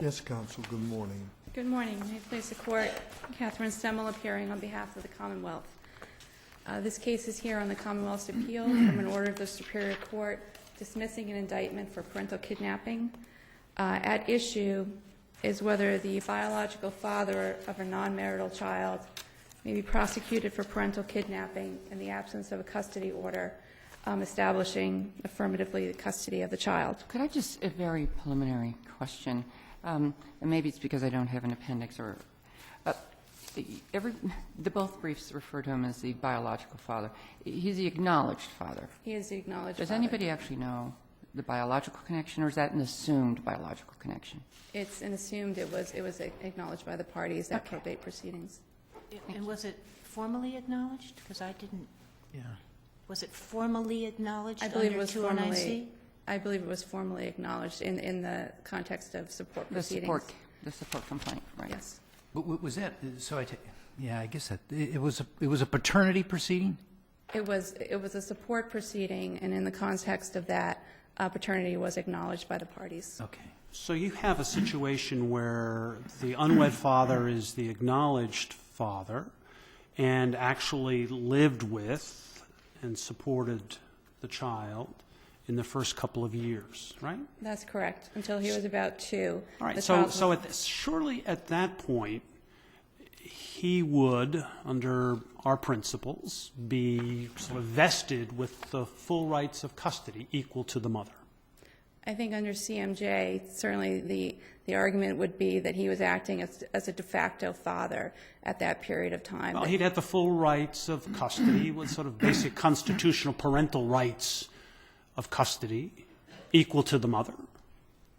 Yes, counsel, good morning. Good morning. May it please the Court, Catherine Stemmel appearing on behalf of the Commonwealth. This case is here on the Commonwealth's appeal from an order of the Superior Court dismissing an indictment for parental kidnapping. At issue is whether the biological father of a non-marital child may be prosecuted for parental kidnapping in the absence of a custody order establishing affirmatively the custody of the child. Could I just, a very preliminary question, and maybe it's because I don't have an appendix or, both briefs refer to him as the biological father. He's the acknowledged father. He is the acknowledged Does father. anybody actually know the biological connection, or is that an assumed biological connection? It's an assumed it was acknowledged by the parties at probate proceedings. And was it formally acknowledged? Because I didn't. Yeah. Was it formally acknowledged I believe it under was 209C? I believe it was formally acknowledged in the context of support The proceedings. support complaint, right? Yes. But was that, so I guess that, it was a paternity proceeding? It was a support proceeding, and in the context of that, paternity was acknowledged by the parties. Okay. So you have a situation where the unwed father is the acknowledged father and actually lived with and supported the child in the first couple of years, right? That's correct, until he was about 2. All right, The so, child so was- surely at that point, he would, under our principles, be sort of vested with the full rights of custody equal to the mother. I think under CMJ, certainly the argument would be that he was acting as a de facto father at that period of time. Well, he'd have the full rights of custody with sort of basic constitutional parental rights of custody equal to the mother.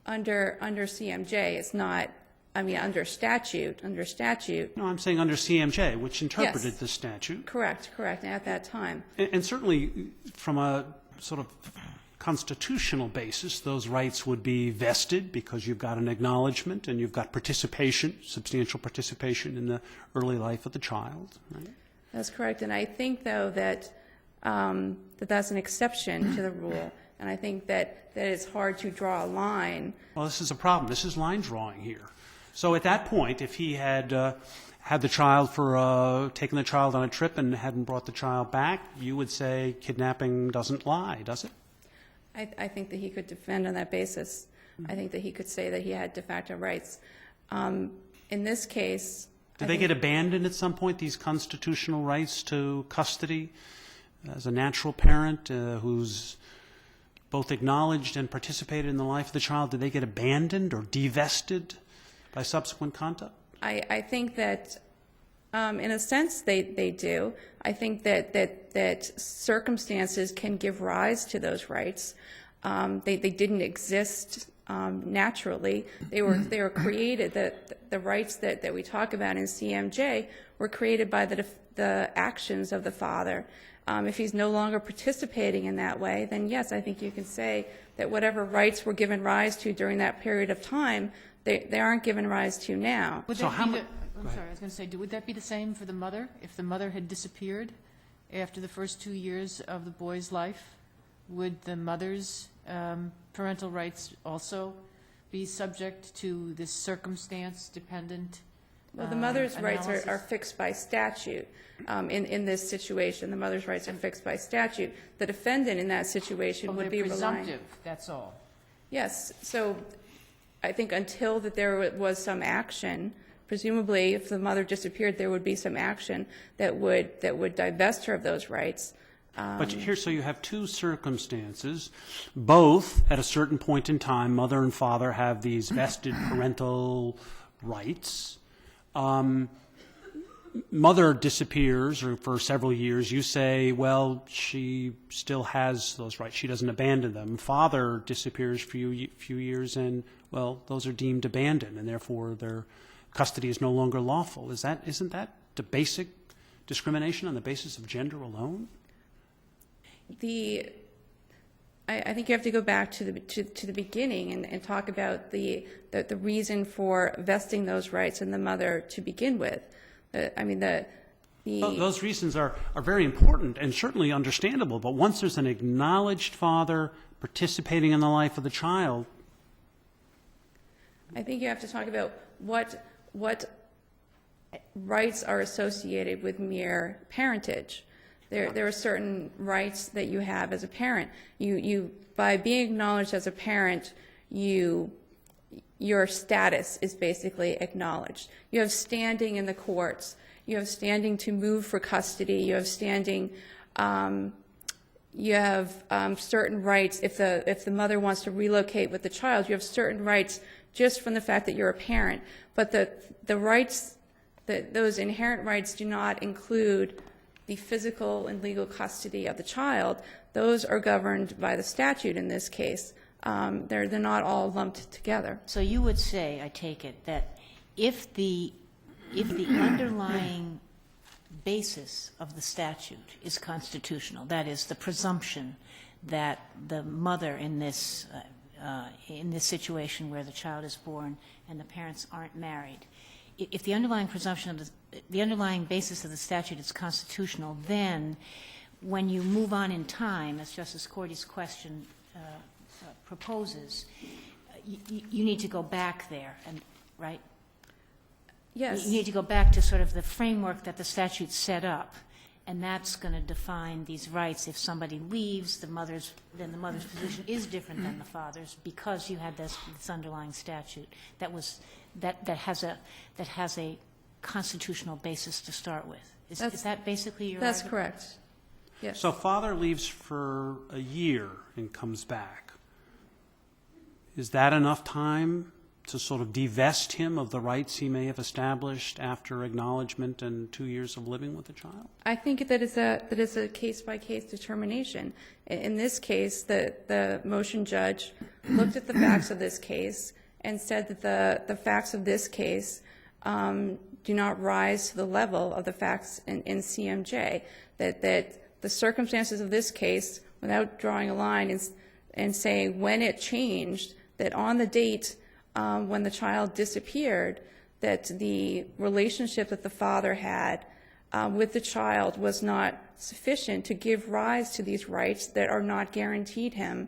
Under CMJ, it's not, I mean, under statute. No, I'm saying under CMJ, which interpreted Yes. the statute. Correct, at that time. And certainly from a sort of constitutional basis, those rights would be vested because you've got an acknowledgement and you've got participation, substantial participation in the early life of the child. Right? That's correct, and I think, though, that that's an exception to the rule, and I think that it's hard to draw a line. Well, this is a problem. This is line drawing here. So at that point, if he had had the child taken the child on a trip and hadn't brought the child back, you would say kidnapping doesn't lie, does it? I think that he could defend on that basis. I think that he could say that he had de facto rights. In this case... Did they get abandoned at some point, these constitutional rights to custody as a natural parent who's both acknowledged and participated in the life of the child? Did they get abandoned or divested by subsequent conduct? I think that, in a sense, they do. I think that circumstances can give rise to those rights. They didn't exist naturally. They were created. The rights that we talk about in CMJ were created by the actions of the father. If he's no longer participating in that way, then yes, I think you can say that whatever rights were given rise to during that period of time, they aren't given rise to now. Would So that how be mu- I'm sorry, I was going to say, would that be the same for the mother? If the mother had disappeared after the first 2 years of the boy's life, would the mother's parental rights also be subject to this circumstance-dependent Well, the mother's rights analysis? are fixed by statute. In this situation, the mother's rights are fixed by statute. The defendant in that situation Well, would be they're relying. presumptive, that's all. Yes. So I think until that there was some action, presumably if the mother disappeared, there would be some action that would divest her of those rights. But here, so you have two circumstances. Both, at a certain point in time, mother and father have these vested parental rights. Mother disappears or for several years. You say, well, she still has those rights. She doesn't abandon them. Father disappears for a few years, and, well, those are deemed abandoned, and therefore their custody is no longer lawful. Isn't that the basic discrimination on the basis of gender alone? I think you have to go back to the beginning and talk about the reason for vesting those rights in the mother to begin with. Those reasons are very important and certainly understandable, but once there's an acknowledged father participating in the life of the child, I think you have to talk about what rights are associated with mere parentage. There are certain rights that you have as a parent. You by being acknowledged as a parent, your status is basically acknowledged. You have standing in the courts. You have standing to move for custody. You have standing. You have certain rights. If the mother wants to relocate with the child, you have certain rights just from the fact that you're a parent. But the rights, those inherent rights, do not include the physical and legal custody of the child. Those are governed by the statute in this case. They're not all lumped together. So you would say, I take it, that if the underlying basis of the statute is constitutional, that is, the presumption that the mother in this situation where the child is born and the parents aren't married, if the underlying presumption of the underlying basis of the statute is constitutional, then when you move on in time, as Justice Cordy's question proposes, you need to go back there, and right? Yes. You need to go back to sort of the framework that the statute set up, and that's going to define these rights. If somebody leaves, then the mother's position is different than the father's because you had this underlying statute that has a constitutional basis to start with. Is that basically your That's argument? correct. Yes. So father leaves for a year and comes back. Is that enough time to sort of divest him of the rights he may have established after acknowledgement and 2 years of living with the child? I think that is a case-by-case determination. In this case, the motion judge looked at the facts of this case and said that the facts of this case do not rise to the level of the facts in CMJ, that the circumstances of this case, without drawing a line and saying when it changed, that on the date when the child disappeared, that the relationship that the father had with the child was not sufficient to give rise to these rights that are not guaranteed him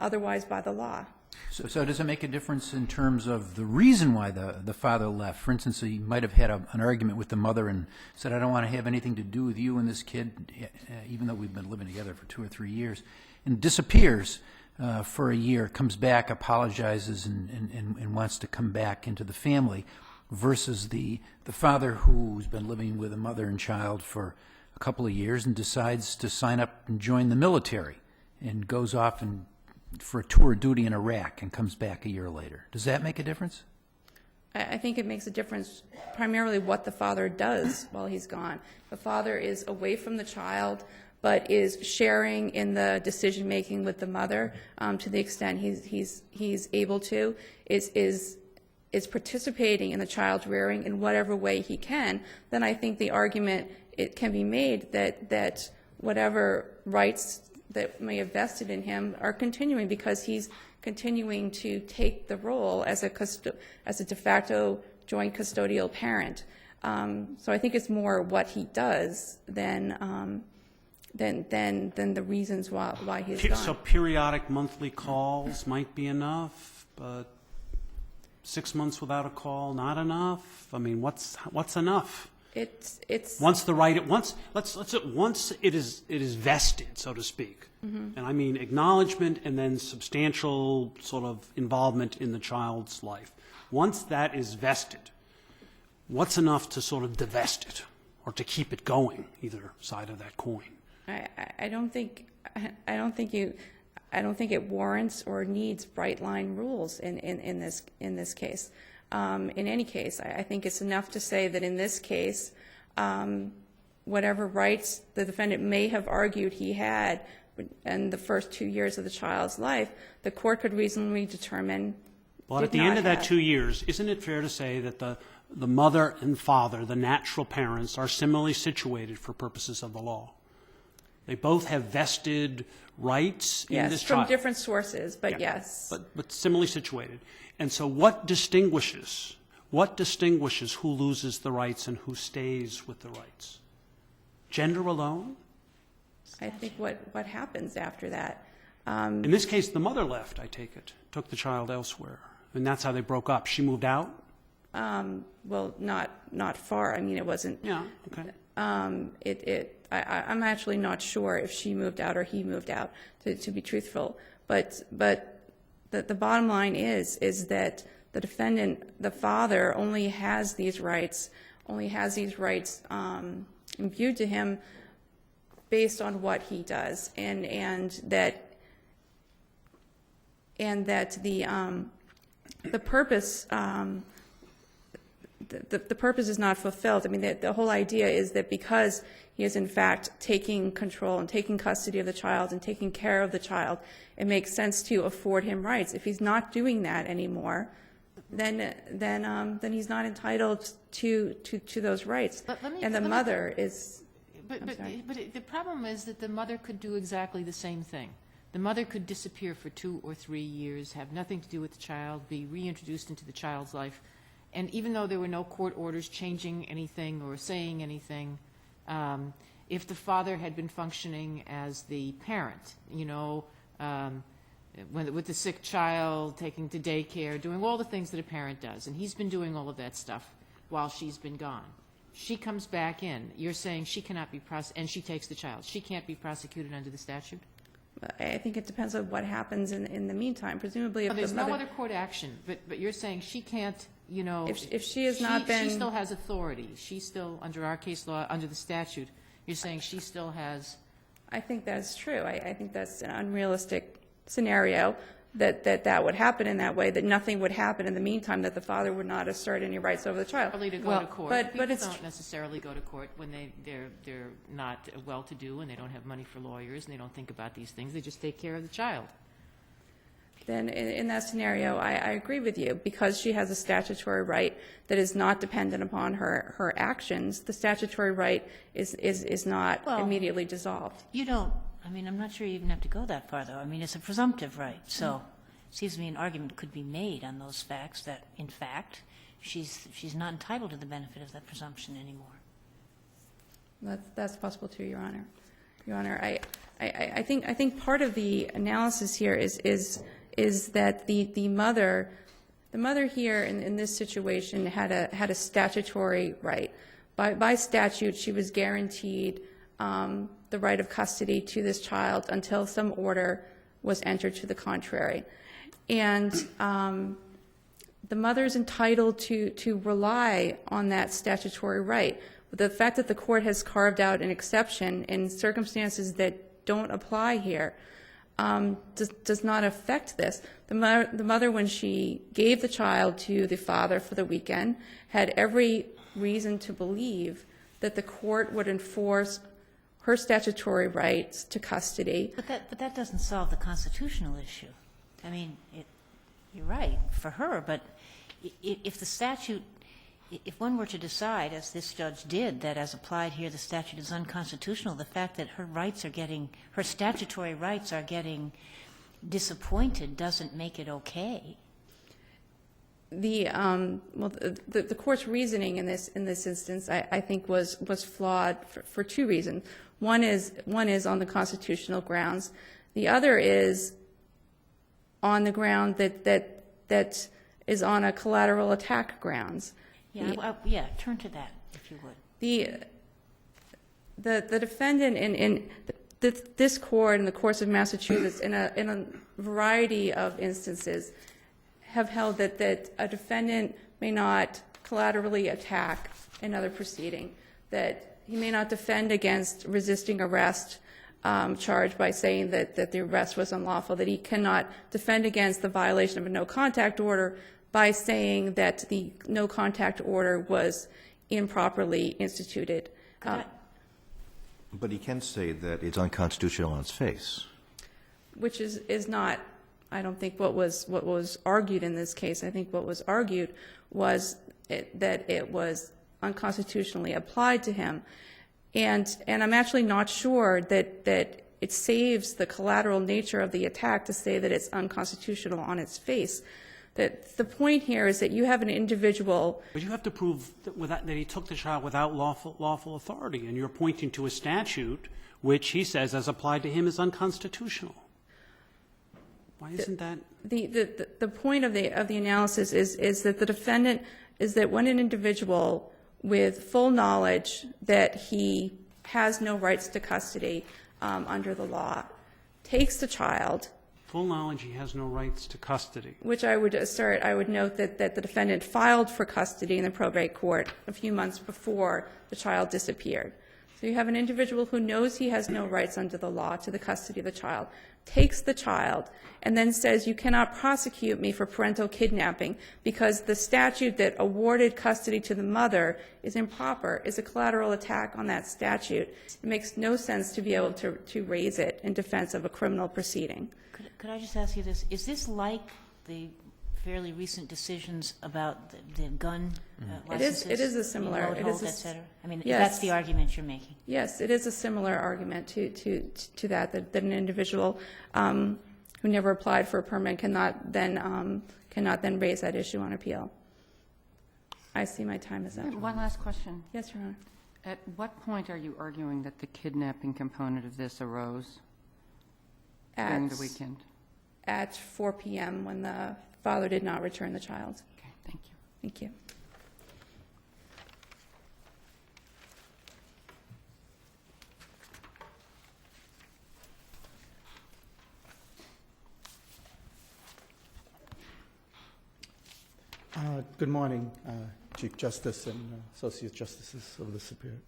otherwise by the law. So does it make a difference in terms of the reason why the father left? For instance, he might have had an argument with the mother and said, I don't want to have anything to do with you and this kid, even though we've been living together for 2 or 3 years, and disappears for a year, comes back, apologizes, and wants to come back into the family, versus the father who's been living with a mother and child for a couple of years and decides to sign up and join the military and goes off for a tour of duty in Iraq and comes back a year later. Does that make a difference? I think it makes a difference primarily what the father does while he's gone. The father is away from the child, but is sharing in the decision-making with the mother to the extent he's able to, is participating in the child's rearing in whatever way he can. Then I think the argument it can be made that whatever rights that may have vested in him are continuing because he's continuing to take the role as a de facto joint custodial parent. So I think it's more what he does than the reasons why he's gone. So periodic monthly calls might be enough, but 6 months without a call, not enough? I mean, what's enough? It's Once it is vested, so to speak, and I mean acknowledgement and then substantial sort of involvement in the child's life. Once that is vested, what's enough to sort of divest it or to keep it going, either side of that coin? I don't think it warrants or needs bright line rules in this case. In any case, I think it's enough to say that in this case, whatever rights the defendant may have argued he had in the first 2 years of the child's life, the court could reasonably determine. Well, at the end of that 2 years, isn't it fair to say that the mother and father, the natural parents, are similarly situated for purposes of the law? They both have vested rights in this child. Yes, from different sources, but Yeah, yes. But similarly situated. And so what distinguishes who loses the rights and who stays with the rights? Gender alone? I think what happens after that. In this case, the mother left, I take it, took the child elsewhere. And that's how they broke up. She moved out? Well, not far. I mean, it wasn't. Yeah, okay. I'm actually not sure if she moved out or he moved out, to be truthful. But the bottom line is that the defendant, the father, only has these rights imbued to him based on what he does, and that the purpose. The purpose is not fulfilled. I mean, the whole idea is that because he is in fact taking control and taking custody of the child and taking care of the child, it makes sense to afford him rights. If he's not doing that anymore, then he's not entitled to those rights. And the mother is. But the problem is that the mother could do exactly the same thing. The mother could disappear for 2 or 3 years, have nothing to do with the child, be reintroduced into the child's life. And even though there were no court orders changing anything or saying anything, if the father had been functioning as the parent, with the sick child, taking to daycare, doing all the things that a parent does, and he's been doing all of that stuff while she's been gone. She comes back in. You're saying she cannot be and she takes the child. She can't be prosecuted under the statute? I think it depends on what happens in the meantime. Presumably, if there's the mother, no other court action, but you're saying she can't. If she has not been, she still has authority. She still, under our case law, under the statute, you're saying she still has. I think that's true. I think that's an unrealistic scenario that would happen in that way. That nothing would happen in the meantime. That the father would not assert any rights over the child. To go to court. But People it's don't necessarily go to court when they're not well-to-do and they don't have money for lawyers and they don't think about these things. They just take care of the child. Then in that scenario, I agree with you. Because she has a statutory right that is not dependent upon her actions, the statutory right is not immediately dissolved. I'm not sure you even have to go that far, though. I mean, it's a presumptive right. So it seems to me an argument could be made on those facts that, in fact, she's not entitled to the benefit of that presumption anymore. That's possible, too, Your Honor. Your Honor, I think part of the analysis here is that the mother here in this situation had a statutory right. By statute, she was guaranteed the right of custody to this child until some order was entered to the contrary. And the mother is entitled to rely on that statutory right. The fact that the court has carved out an exception in circumstances that don't apply here does not affect this. The mother, when she gave the child to the father for the weekend, had every reason to believe that the court would enforce her statutory rights to custody. But that doesn't solve the constitutional issue. I mean, you're right for her, but if the statute, if one were to decide, as this judge did, that as applied here the statute is unconstitutional, the fact that her statutory rights are getting disappointed doesn't make it okay. The court's reasoning in this instance, I think, was flawed for 2 reasons. One is on the constitutional grounds. The other is on the ground that is on a collateral attack grounds. Turn to that, if you would. The defendant in this court and the courts of Massachusetts, in a variety of instances, have held that a defendant may not collaterally attack another proceeding, that he may not defend against resisting arrest charged by saying that the arrest was unlawful, that he cannot defend against the violation of a no-contact order by saying that the no-contact order was improperly instituted. But he can say that it's unconstitutional on its face. Which is not, I don't think, what was argued in this case. I think what was argued was that it was unconstitutionally applied to him. And I'm actually not sure that it saves the collateral nature of the attack to say that it's unconstitutional on its face. That the point here is that you have an individual. But you have to prove that he took the child without lawful authority, and you're pointing to a statute which he says, as applied to him, is unconstitutional. Why isn't that? The point of the analysis is that the defendant, is that when an individual with full knowledge that he has no rights to custody under the law takes the child. Full knowledge he has no rights to custody. Which I would assert, I would note that the defendant filed for custody in the probate court a few months before the child disappeared. So you have an individual who knows he has no rights under the law to the custody of the child, takes the child, and then says, you cannot prosecute me for parental kidnapping because the statute that awarded custody to the mother is improper, is a collateral attack on that statute. It makes no sense to be able to raise it in defense of a criminal proceeding. Could I just ask you this? Is this like the fairly recent decisions about the gun licenses? It is a similar. Remote It is hold, a, et cetera? I mean, yes. that's the argument you're making. Yes, it is a similar argument to that an individual who never applied for a permit cannot then raise that issue on appeal. I see my time is up. One last question. Yes, Your Honor. At what point are you arguing that the kidnapping component of this arose during the weekend? At 4 p.m. when the father did not return the child. Okay, thank you. Thank you. Good morning, Chief Justice and Associate Justices of the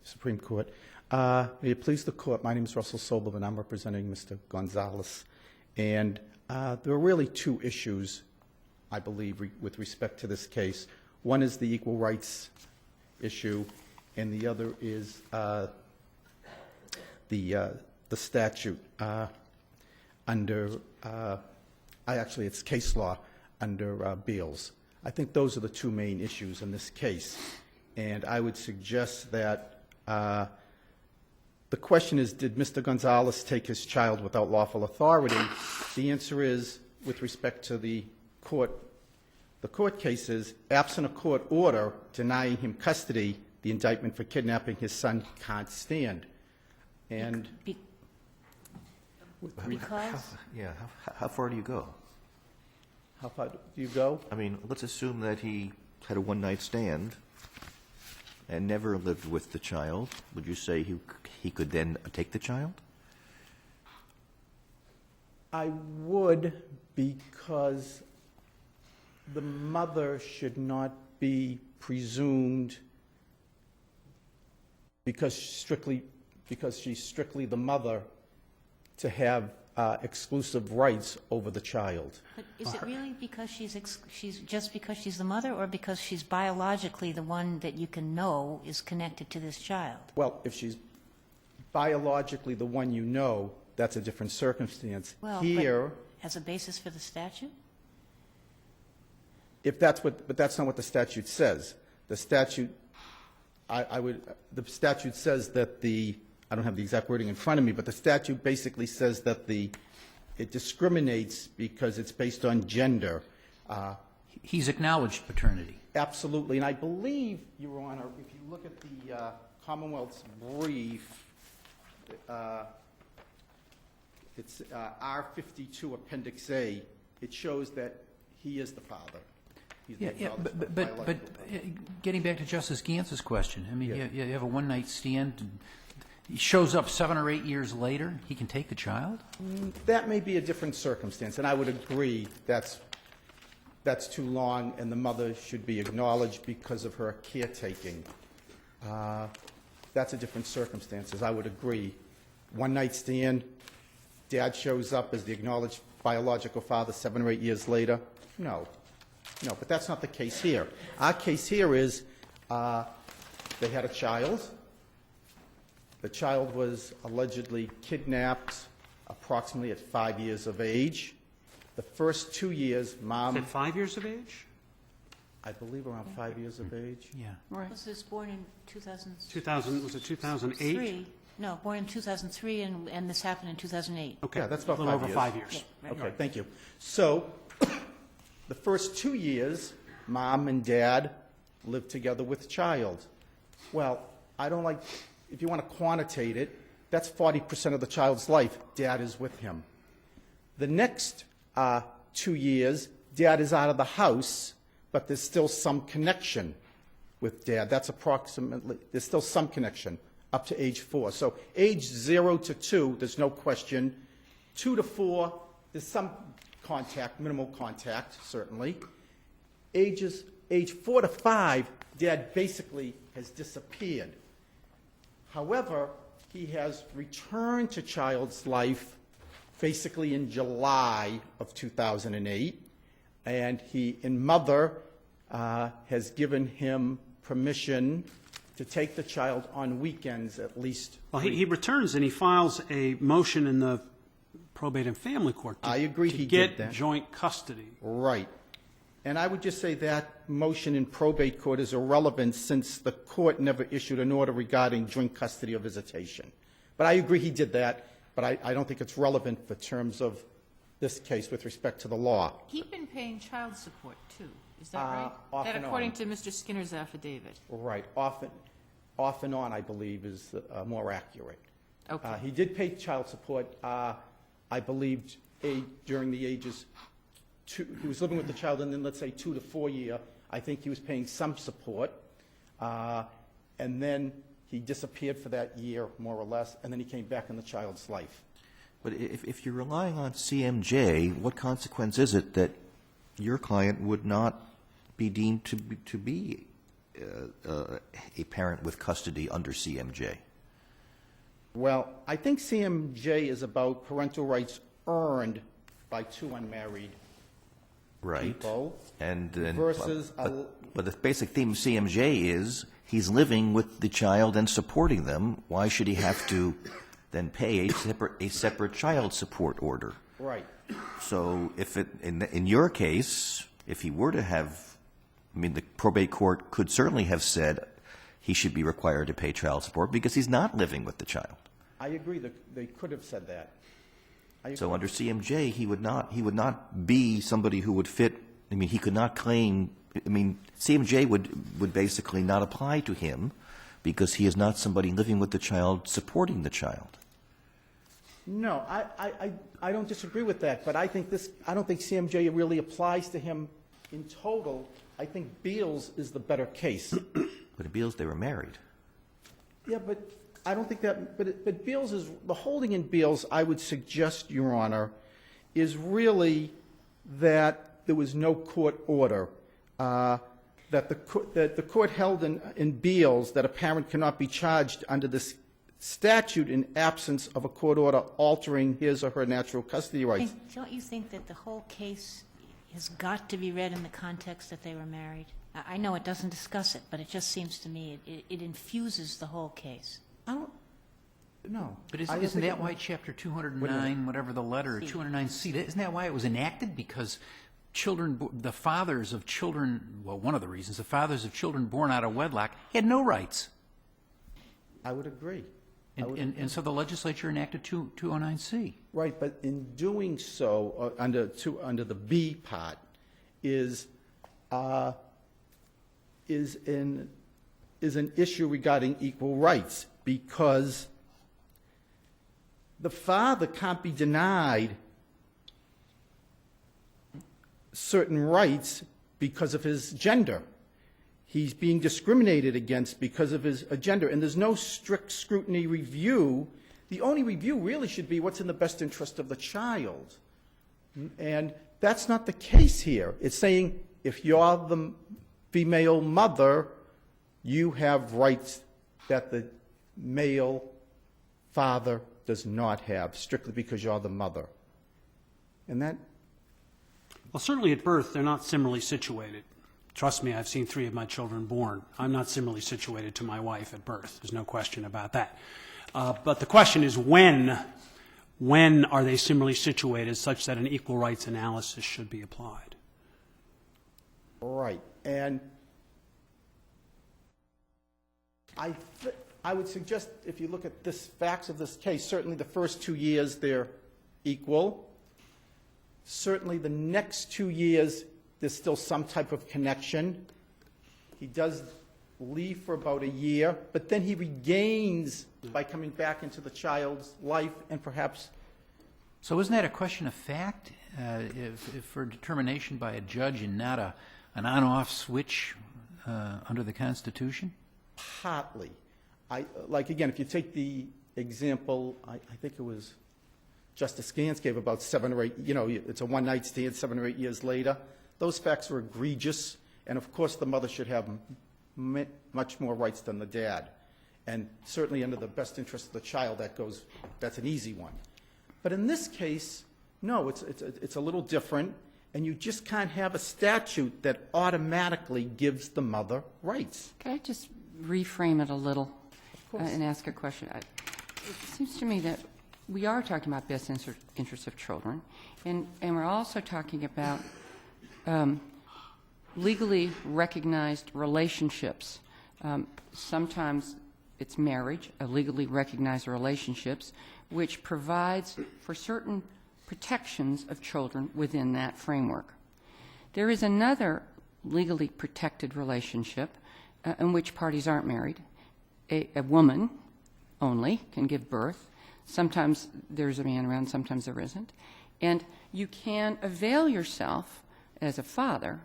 Supreme Court. May it please the Court, my name is Russell Sobel, I'm representing Mr. Gonzalez. And there are really two issues, I believe, with respect to this case. One is the equal rights issue, and the other is the statute under, actually it's case law under Beals. I think those are the two main issues in this case. And I would suggest that the question is, did Mr. Gonzalez take his child without lawful authority? The answer is, with respect to the court cases, absent a court order denying him custody, the indictment for kidnapping his son can't stand. And Because? Yeah, how far do you go? how far do you go? I mean, let's assume that he had a one-night stand and never lived with the child. Would you say he could then take the child? I would, because the mother should not be presumed because she's strictly the mother to have exclusive rights over the child. But is it really because she's just because she's the mother, or because she's biologically the one that you can know is connected to this child? Well, if she's biologically the one you know, that's a different circumstance. Well, Here, but as a basis for the statute? if that's what, but that's not what the statute says. The statute, the statute says that I don't have the exact wording in front of me, but the statute basically says that it discriminates because it's based on gender. He's acknowledged paternity. Absolutely, and I believe, Your Honor, if you look at the Commonwealth's brief, it's R52 Appendix A, it shows that he is the father. He's the Yeah, father's but biological father. getting back to Justice Gantz's question, I mean, you have a one-night stand, and he shows up 7 or 8 years later, he can take the child? That may be a different circumstance, and I would agree that's too long, and the mother should be acknowledged because of her caretaking. That's a different circumstance, I would agree. One-night stand, dad shows up as the acknowledged biological father 7 or 8 years later. No, but that's not the case here. Our case here is they had a child. The child was allegedly kidnapped approximately at 5 years of age. The first 2 years, Mom, At 5 years of age? I believe around 5 years of age. Yeah. Right. Was this born in 2003? 2000, was it 2008? No, born in 2003, and this happened in 2008. Okay. Yeah, that's about a little 5 over years. 5 years. Right. Okay, thank you. So, the first 2 years, Mom and Dad lived together with the child. Well, I don't like, if you want to quantitate it, that's 40% of the child's life. Dad is with him. The next 2 years, dad is out of the house, but there's still some connection with dad. That's approximately, there's still some connection up to age 4. So age 0 to 2, there's no question. 2 to 4, there's some contact, minimal contact, certainly. Age 4 to 5, dad basically has disappeared. However, he has returned to child's life basically in July of 2008, and mother has given him permission to take the child on weekends at least. Well, he returns and he files a motion in the probate and family court I agree to he get did that. joint custody. Right. And I would just say that motion in probate court is irrelevant since the court never issued an order regarding joint custody or visitation. But I agree he did that, but I don't think it's relevant for terms of this case with respect to the law. He's been paying child support, too. Is that right? Off That and according on. to Mr. Skinner's affidavit. Right. Off and on, I believe, is more accurate. Okay. He did pay child support, I believe, during the ages he was living with the child, and then let's say 2 to 4 year, I think he was paying some support, and then he disappeared for that year, more or less, and then he came back in the child's life. But if you're relying on CMJ, what consequence is it that your client would not be deemed to be a parent with custody under CMJ? Well, I think CMJ is about parental rights earned by 2 unmarried Right. people And then, versus but the basic theme of CMJ is he's living with the child and supporting them. Why should he have to then pay a separate child support order? right. So if in your case, if he were to have, I mean, the probate court could certainly have said he should be required to pay child support because he's not living with the child. I agree that they could have said that. I So agree. under CMJ, he would not be somebody who would fit. I mean, he could not claim. I mean, CMJ would basically not apply to him because he is not somebody living with the child, supporting the child. No, I don't disagree with that, but I don't think CMJ really applies to him in total. I think Beals is the better case. But at Beals, they were married. Yeah, but I don't think that, but Beals is, the holding in Beals, I would suggest, Your Honor, is really that there was no court order, that the court held in Beals that a parent cannot be charged under this statute in absence of a court order altering his or her natural custody rights. Don't you think that the whole case has got to be read in the context that they were married? I know it doesn't discuss it, but it just seems to me it infuses the whole case. I don't, no. But I don't isn't think that it- why Chapter 209, whatever the letter, 209C, isn't that why it was enacted? Because the fathers of children, well, one of the reasons, the fathers of children born out of wedlock had no rights. I would agree. And so the legislature enacted 209C. Right, but in doing so, under the B part, is an issue regarding equal rights, because the father can't be denied certain rights because of his gender. He's being discriminated against because of his gender, and there's no strict scrutiny review. The only review really should be what's in the best interest of the child. And that's not the case here. It's saying if you're the female mother, you have rights that the male father does not have, strictly because you're the mother. And that, Well, certainly at birth, they're not similarly situated. Trust me, I've seen 3 of my children born. I'm not similarly situated to my wife at birth. There's no question about that. But the question is when are they similarly situated such that an equal rights analysis should be applied? right. And I would suggest, if you look at this facts of this case, certainly the first 2 years, they're equal. Certainly the next 2 years, there's still some type of connection. He does leave for about a year, but then he regains by coming back into the child's life and perhaps, So isn't that a question of fact? if for determination by a judge and not an on-off switch under the Constitution? Partly. Like, again, if you take the example, I think it was Justice Gans gave about 7 or 8, it's a one-night stand 7 or 8 years later. Those facts are egregious, and of course the mother should have much more rights than the dad. And certainly under the best interest of the child, that's an easy one. But in this case, no, it's a little different, and you just can't have a statute that automatically gives the mother rights. Can I just reframe it a little and ask a question? It seems to me that we are talking about best interests of children, and we're also talking about legally recognized relationships. Sometimes it's marriage, a legally recognized relationships, which provides for certain protections of children within that framework. There is another legally protected relationship in which parties aren't married. A woman only can give birth. Sometimes there's a man around, sometimes there isn't. And you can avail yourself as a father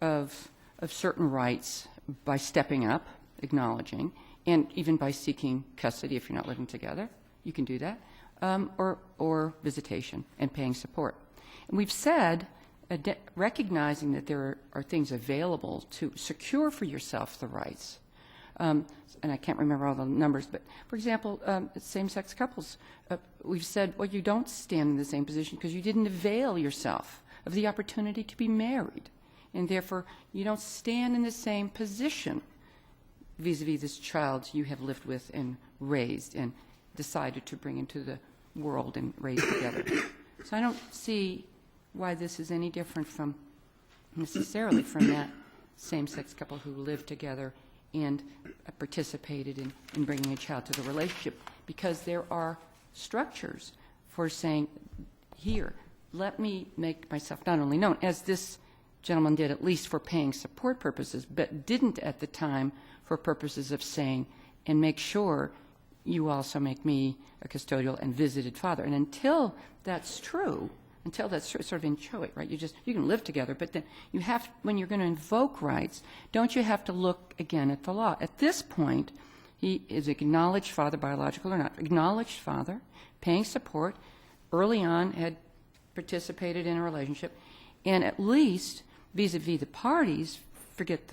of certain rights by stepping up, acknowledging, and even by seeking custody if you're not living together. You can do that. Or visitation and paying support. And we've said, recognizing that there are things available to secure for yourself the rights, and I can't remember all the numbers, but for example, same-sex couples, we've said, well, you don't stand in the same position because you didn't avail yourself of the opportunity to be married, and therefore you don't stand in the same position vis-a-vis this child you have lived with and raised and decided to bring into the world and raise together. So I don't see why this is any different from necessarily from that same-sex couple who lived together and participated in bringing a child to the relationship, because there are structures for saying, here, let me make myself not only known, as this gentleman did at least for paying support purposes, but didn't at the time for purposes of saying, and make sure you also make me a custodial and visited father. And until that's true, sort of inchoate, right? You can live together, but then you have, when you're going to invoke rights, don't you have to look again at the law? At this point, he is acknowledged father, biological or not, acknowledged father, paying support, early on had participated in a relationship, and at least vis-a-vis the parties, forget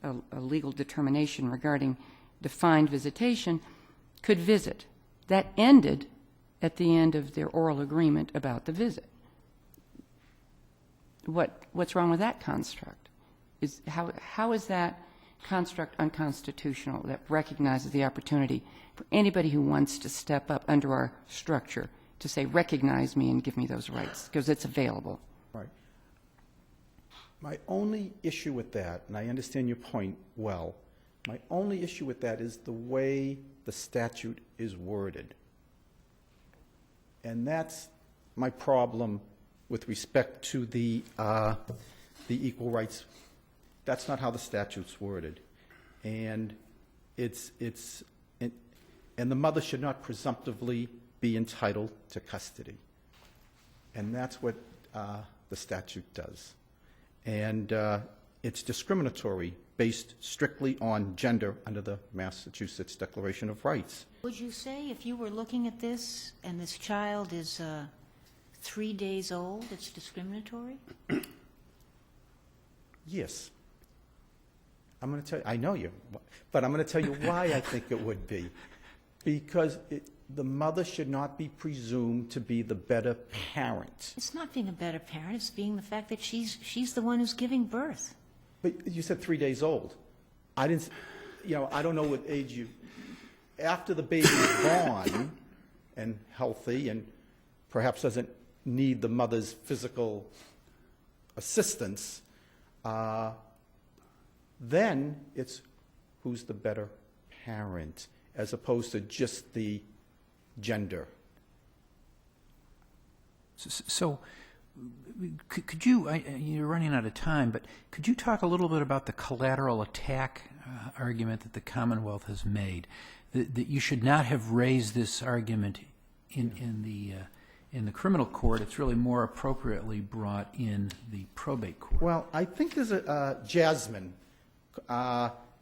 a legal determination regarding defined visitation, could visit. That ended at the end of their oral agreement about the visit. What's wrong with that construct? How is that construct unconstitutional that recognizes the opportunity for anybody who wants to step up under our structure to say, recognize me and give me those rights, because it's available? Right. My only issue with that, and I understand your point well, my only issue with that is the way the statute is worded. And that's my problem with respect to the equal rights. That's not how the statute's worded. And and the mother should not presumptively be entitled to custody. And that's what the statute does. And it's discriminatory based strictly on gender under the Massachusetts Declaration of Rights. Would you say if you were looking at this and this child is 3 days old, it's discriminatory? Yes. I'm going to tell you, I know you, but I'm going to tell you why I think it would be. Because the mother should not be presumed to be the better parent. It's not being a better parent, it's being the fact that she's the one who's giving birth. But you said 3 days old. I didn't, I don't know what age you, after the baby is born and healthy and perhaps doesn't need the mother's physical assistance, then it's who's the better parent, as opposed to just the gender. So could you, you're running out of time, but could you talk a little bit about the collateral attack argument that the Commonwealth has made, that you should not have raised this argument in in the criminal court, it's really more appropriately brought in the probate court. Well, I think there's Jasmine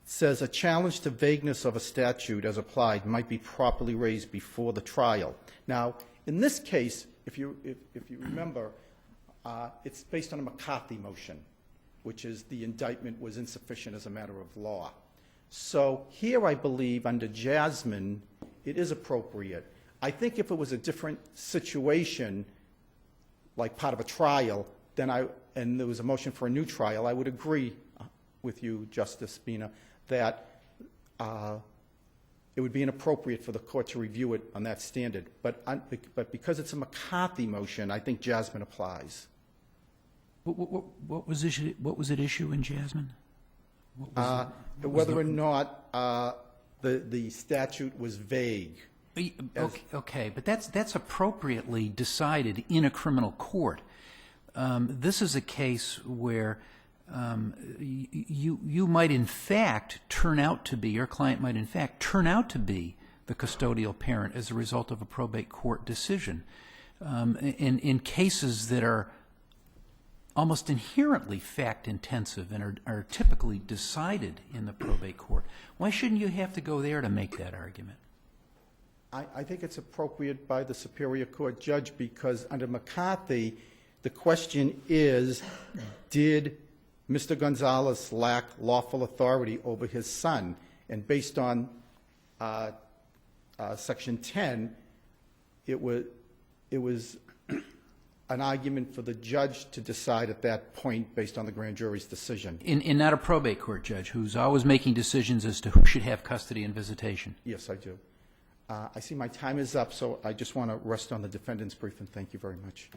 says a challenge to vagueness of a statute as applied might be properly raised before the trial. Now, in this case, if you remember, it's based on a McCarthy motion, which is the indictment was insufficient as a matter of law. So here, I believe, under Jasmine, it is appropriate. I think if it was a different situation, like part of a trial, and there was a motion for a new trial, I would agree with you, Justice Spina, that it would be inappropriate for the court to review it on that standard. But because it's a McCarthy motion, I think Jasmine applies. What was at issue in Jasmine? Whether or not the statute was vague. Okay, but that's appropriately decided in a criminal court. This is a case where you might in fact turn out to be, your client might in fact turn out to be the custodial parent as a result of a probate court decision. In cases that are almost inherently fact-intensive and are typically decided in the probate court, why shouldn't you have to go there to make that argument? I think it's appropriate by the Superior Court judge because under McCarthy, the question is, did Mr. Gonzalez lack lawful authority over his son? And based on Section 10, it was an argument for the judge to decide at that point based on the grand jury's decision. In not a probate court judge who's always making decisions as to who should have custody and visitation. Yes, I do. I see my time is up, so I just want to rest on the defendant's brief, and thank you very much.